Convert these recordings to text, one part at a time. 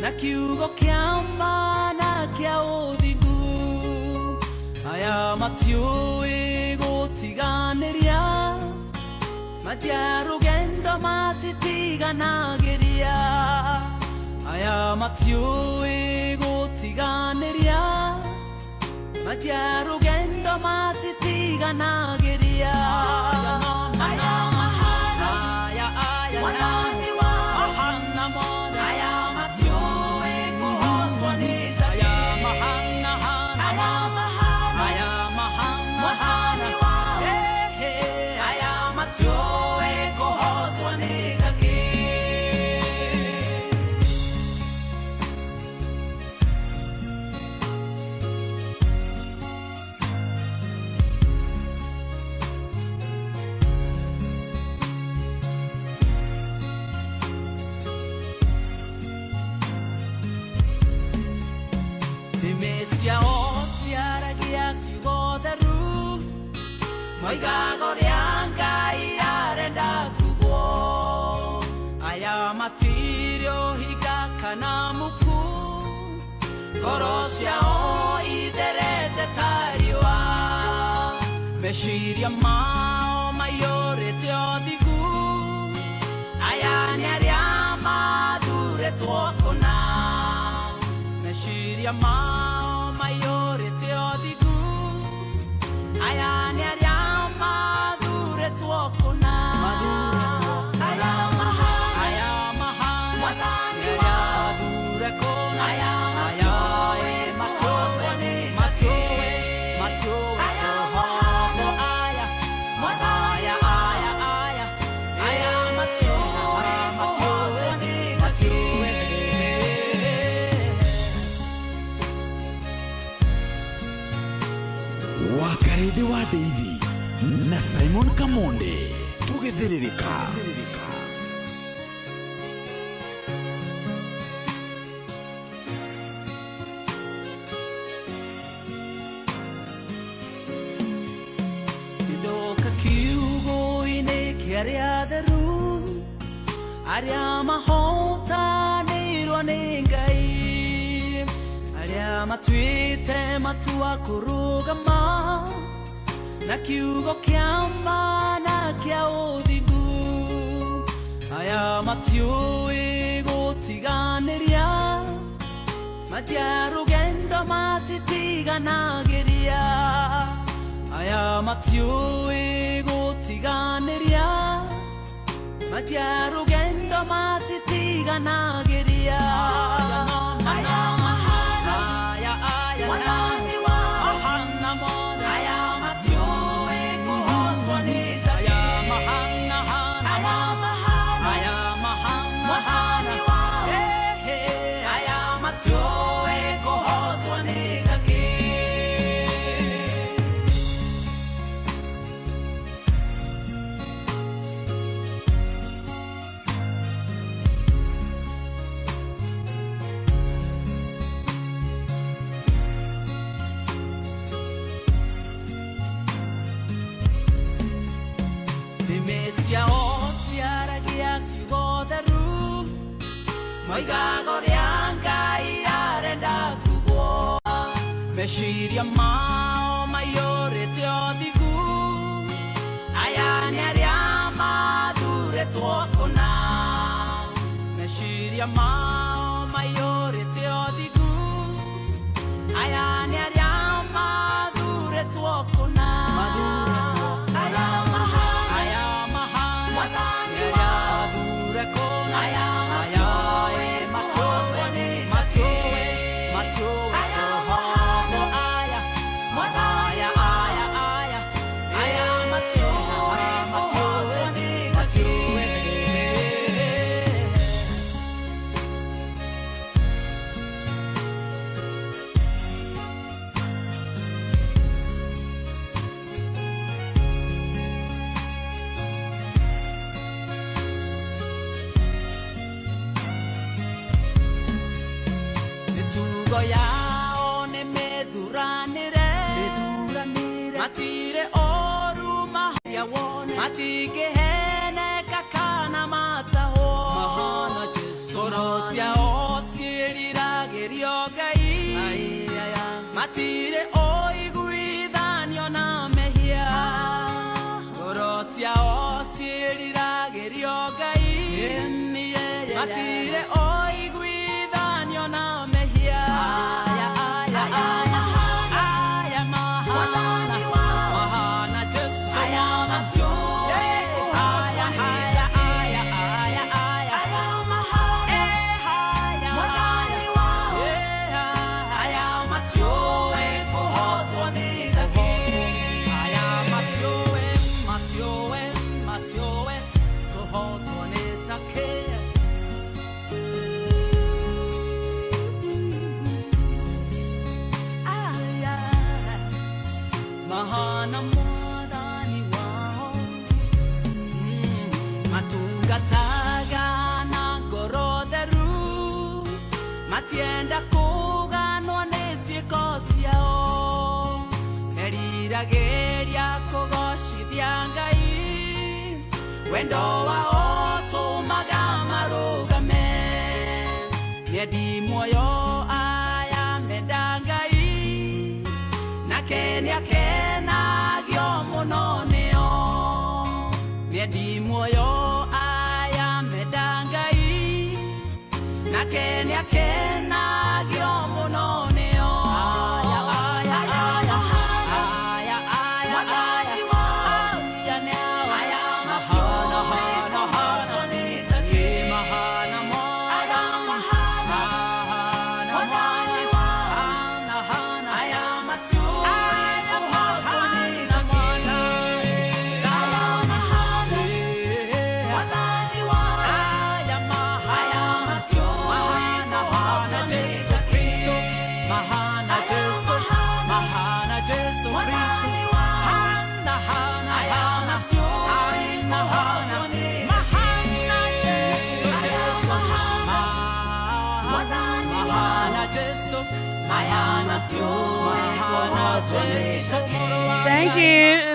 na kiugo kia mana kia uthingu aya matiui gutiganiria matia rugendo matitiganagĩria aya matiui gutiganiria matia rugendo matitiganagĩria Mesia osia gia sigoderu Moiga gorianga iarenda kugo Aya matirio higa kanamuku Korosia o iderete tariwa Meshiria mao mayore teodigu Aya niaria madure tuokona Meshiria mao mayore teodigu Ayane ariama dure tuokuna Ayama Wadani ya dure kona Ayama Choe Matoe Ayama Aya Wadaya Aya Ayama Choe Matoe Wakarede wa David na Simon Kamonde tugithiririka Idoka kiugo ine kiaria deru Aria mahota nirwa nengai Aria matuite matua kurugama Na kiugo kia mana kia uthingu Aya matiui gutiganiria Matia rugendo matitiganagĩria Aya matiui gutiganiria Matia rugendo matitiganagĩria Aya Mesia osia ragia sigoderu Moiga gorianga iarenda kugo Meshiria mao mayore teodigu Ayane ariama dure tuokona Meshiria mao mayore teodigu Ayane ariama dure tuokona Yao ne meduranire Matire oru mahya wone Matige hene kakana mataho Mahana jesu Korosia osieri matire oiguithanio na mehia ngoro ciao ciĩriragĩrio Ngai matire oiguithanio na mehia mahana Jesu mahana mwathani wao matungataga na ngoro theru matienda kũganwo nĩ ciĩko ciao meriragĩria kũgocithia Ngai wendo wao tũmaga marũgame nĩendi muoyo aya menda Ngai nake nĩakenagio mũno nĩo nĩendi muoyo aya menda Ngai nake nĩakenagio mũno nĩo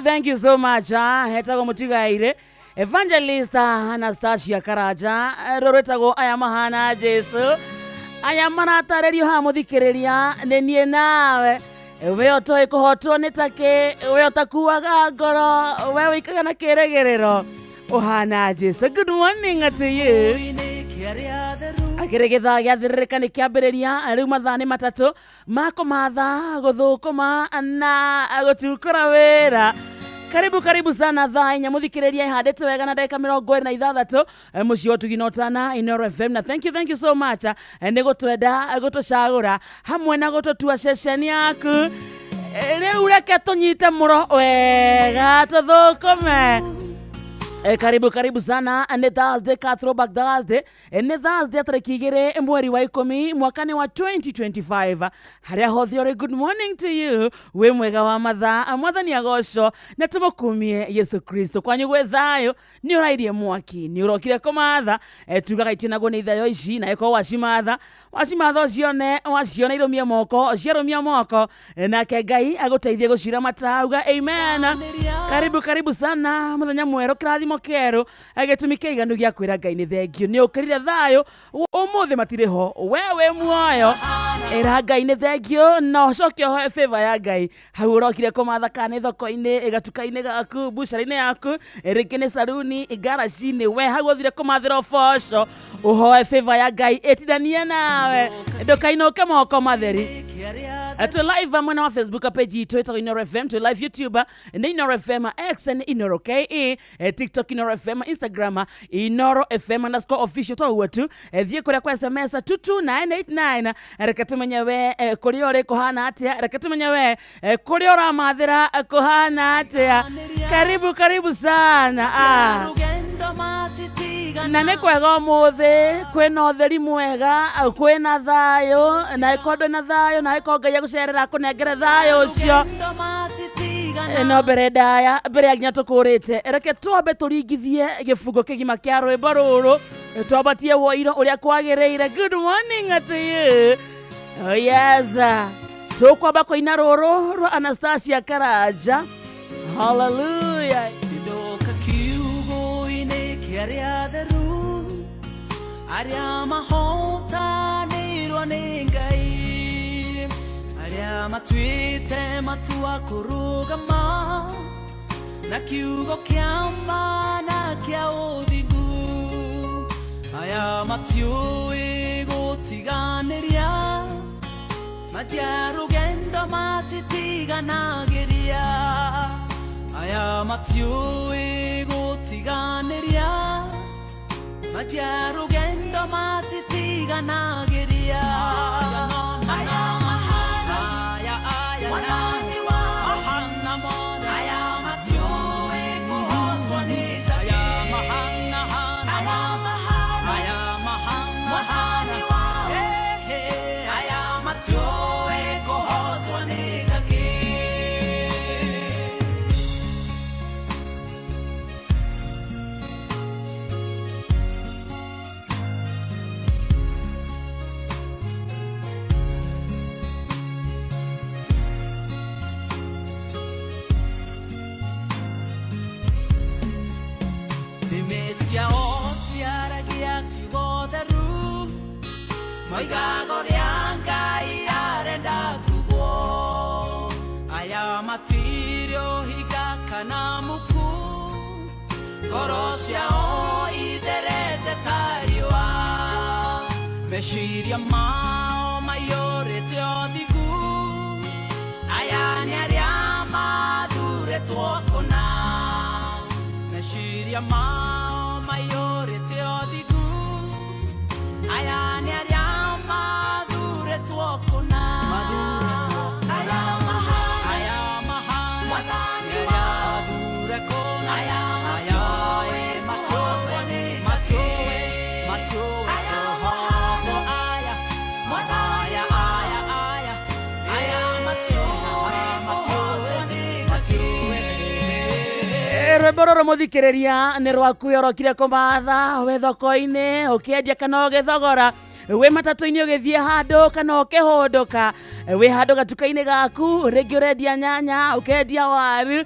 Thank you so much. Hetago mutigaire Evangelist Anastasia Karaja roretago aya mahana Jesu aya maratarerio ha muthikiriria nenie nawe we otoe kuhotwo nitake we otakuaga ngoro we wikaga na kiregerero ohana Jesu. Good morning to you. Akiregitha gĩathirĩrĩka nĩ kĩambĩrĩria rĩu mathaa nĩ matatũ makomatha gũthũkũma na gũtukũra wĩra. Karibu sana thaa inya muthikiriria ihandĩte wega na ndagĩka 26 mũciĩ wa Tugina Ũtana Inooro FM na thank you so much nĩ gũtwenda gũtũcagũra hamwe na gũtũtua ceceni yaku rĩu reke tũnyite mũro wega tũthũkũme. Karibu sana ni Thursday Throwback Thursday ni Thursday tariki 2 mweri wa 10 mwakani wa 2025 haria hothiore. Good morning to you we mwega wa mathaa mwathani agocwo na tumukumie Yesu Kristo kwanyu gwe thayo ni urairie mwaki ni urokire kumatha tugaga itinago ni thayo ici na iko wacimatha ucione irumia moko ciarumia moko nake Ngai aguteithie gucira matauga amen. Karibu sana muthenya mwero kirathimo kero agetumike iganu gya kwira Ngai ni thengio ni ukirire thayo umuthi matiriho wewe muoyo era Ngai ni thengio no cokio ho favor ya Ngai hau urokire kumatha kana thoko-ini igatuka-ini gaku bucari-ini yaku rĩngĩ saruni igaraci-ini we hau uthire kumathira boco uhoe favor ya Ngai itidania nawe ndukainoke moko matheri. To live mwena wa Facebook page yetu ito Inooro FM, to live YouTube Inooro FM, X Inooro KE, TikTok Inooro FM, Instagram Inooro FM _official to wetu thie kuria kwa SMS 22989 reke tumenye we kuri ore kuhana atia reke tumenye we kuri ora mathira kuhana atia. Karibu sana na nĩ kwega ũmũthĩ kwĩna ũtheri mwega kwĩna thayũ na ĩkondwe na thayũ na ĩko Ngai agũcerera kũnengere thayũ ũcio no mbere ndaya mbere ya nginya tũkũrĩte reke twambe tũringithie gĩbungo kĩgima kĩa rwĩmbo rũrũ twambatie woiro ũrĩa kwagĩrĩire. Good morning to you. Oh yes, tũkwamba kũina rũrũ rwa Anastasia Karaja. Hallelujah. Aria mahotanirwo nĩ Ngai aria matuite matua kurugama na kiugo kia mana kia uthingu aya matiui gutiganiria matia rugendo matitiganagĩria aya matiui gutiganiria matia rugendo matitiganagĩria aya mahana aya wanani wa mahana mona aya matiui kuhotwa ni aya mahana aya mahana aya mahana wa aya matiui kuhotwa ni Demesia osia ragia sigodaru Moiga gorianga iarenda kugo Aya matirio higa kanamuku Gorosia o iderete tariwa Meshiria mao mayore teodigu Aya niaria madure tuokona Meshiria mao mayore teodigu Aya niaria madure tuokona Aya mahana madure kona Aya matotoni matue aya rwimbo rũrũ mũthikĩrĩria nĩ rwaku ũrokire kũmatha wĩ thoko-inĩ ũkĩendia kana ũgĩthogora wĩ matatũ-inĩ ũgĩthiĩ handũ kana ũkĩhũndũka wĩ handũ gatuka-inĩ gaku rĩngĩ ũrendia nyanya ũkendia waru